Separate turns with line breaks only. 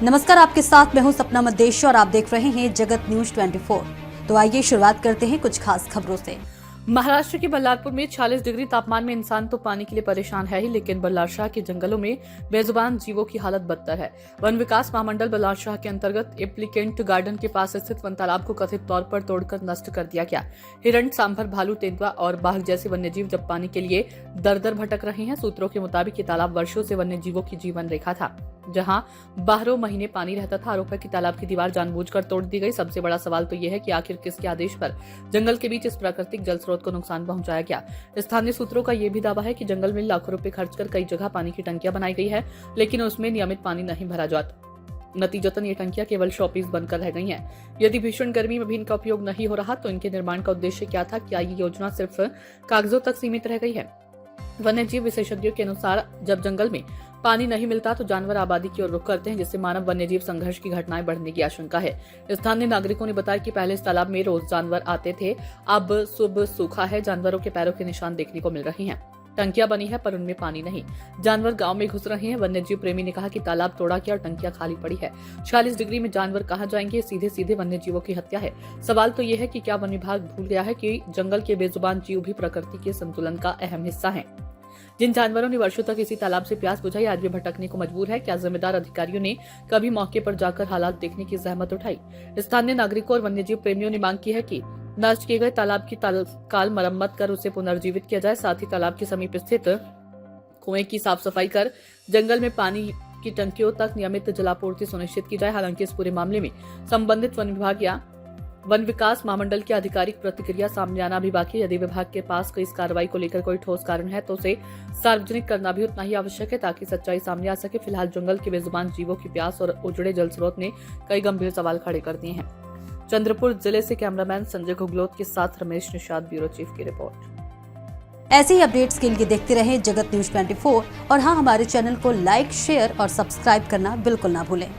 नमस्कार, आपके साथ मैं हूं सपना मदेश और आप देख रहे हैं जगत न्यूज 24। तो आइए शुरुआत करते हैं कुछ खास खबरों से।
महाराष्ट्र के बल्लारपुर में 40 डिग्री तापमान में इंसान तो पानी के लिए परेशान है ही, लेकिन बल्लारशाह के जंगलों में बेजुबान जीवों की हालत बदतर है। वन विकास महामंडल बल्लारशाह के अंतर्गत एप्लीकेंट गार्डन के पास स्थित वन तालाब को कथित तौर पर तोड़कर नष्ट कर दिया गया। हिरण, सांभर, भालू, तेंदुआ और बाघ जैसे वन्यजीव जब पानी के लिए दर दर भटक रहे हैं। सूत्रों के मुताबिक ये तालाब वर्षों से वन्यजीवों की जीवन रेखा था, जहां 12 महीने पानी रहता था। आरोप है कि तालाब की दीवार जानबूझकर तोड़ दी गई। सबसे बड़ा सवाल तो यह है कि आखिर किसके आदेश पर जंगल के बीच इस प्राकृतिक जल स्रोत को नुकसान पहुंचाया गया। स्थानीय सूत्रों का यह भी दावा है कि जंगल में लाखों रुपए खर्च कर कई जगह पानी की टंकियां बनाई गई है, लेकिन उसमें नियमित पानी नहीं भरा जाता। नतीजतन ये टंकियां केवल शोपीस बनकर रह गई हैं। यदि भीषण गर्मी में भी इनका उपयोग नहीं हो रहा तो इनके निर्माण का उद्देश्य क्या था? क्या ये योजना सिर्फ कागजों तक सीमित रह गई है? वन्यजीव विशेषज्ञों के अनुसार जब जंगल में पानी नहीं मिलता तो जानवर आबादी की ओर रुख करते हैं, जिससे मानव वन्यजीव संघर्ष की घटनाएं बढ़ने की आशंका है। स्थानीय नागरिकों ने बताया कि पहले इस तालाब में रोज जानवर आते थे, अब सुबह सूखा है, जानवरों के पैरों के निशान देखने को मिल रहे हैं। टंकियां बनी है पर उनमें पानी नहीं, जानवर गांव में घुस रहे हैं। वन्यजीव प्रेमी ने कहा कि तालाब तोड़ा गया और टंकियां खाली पड़ी है। 40 डिग्री में जानवर कहां जाएंगे? सीधे सीधे वन्यजीवों की हत्या है। सवाल तो यह है कि क्या वन विभाग भूल गया है कि जंगल के बेजुबान जीव भी प्रकृति के संतुलन का अहम हिस्सा है? जिन जानवरों ने वर्षों तक इसी तालाब से प्यास बुझाई आज भी भटकने को मजबूर है। क्या जिम्मेदार अधिकारियों ने कभी मौके पर जाकर हालात देखने की जहमत उठाई? स्थानीय नागरिकों और वन्यजीव प्रेमियों ने मांग की है कि नष्ट किए गए तालाब की तत्काल मरम्मत कर उसे पुनर्जीवित किया जाए। साथ ही तालाब के समीप स्थित कुएं की साफ सफाई कर जंगल में पानी की टंकियों तक नियमित जलापूर्ति सुनिश्चित की जाए। हालांकि इस पूरे मामले में संबंधित वन विभाग या वन विकास महामंडल की आधिकारिक प्रतिक्रिया सामने आना भी बाकी है। यदि विभाग के पास इस कार्रवाई को लेकर कोई ठोस कारण है तो उसे सार्वजनिक करना भी उतना ही आवश्यक है, ताकि सच्चाई सामने आ सके। फिलहाल जंगल के बेजुबान जीवों की प्यास और उजड़े जल स्रोत ने कई गंभीर सवाल खड़े कर दिए हैं। चंद्रपुर जिले से कैमरामैन संजय घुगलोत के साथ रमेश निषाद, ब्यूरो चीफ की रिपोर्ट।
ऐसे ही अपडेट्स के लिए देखते रहें जगत न्यूज 24 और हाँ, हमारे चैनल को लाइक, शेयर और सब्सक्राइब करना बिल्कुल ना भूलें।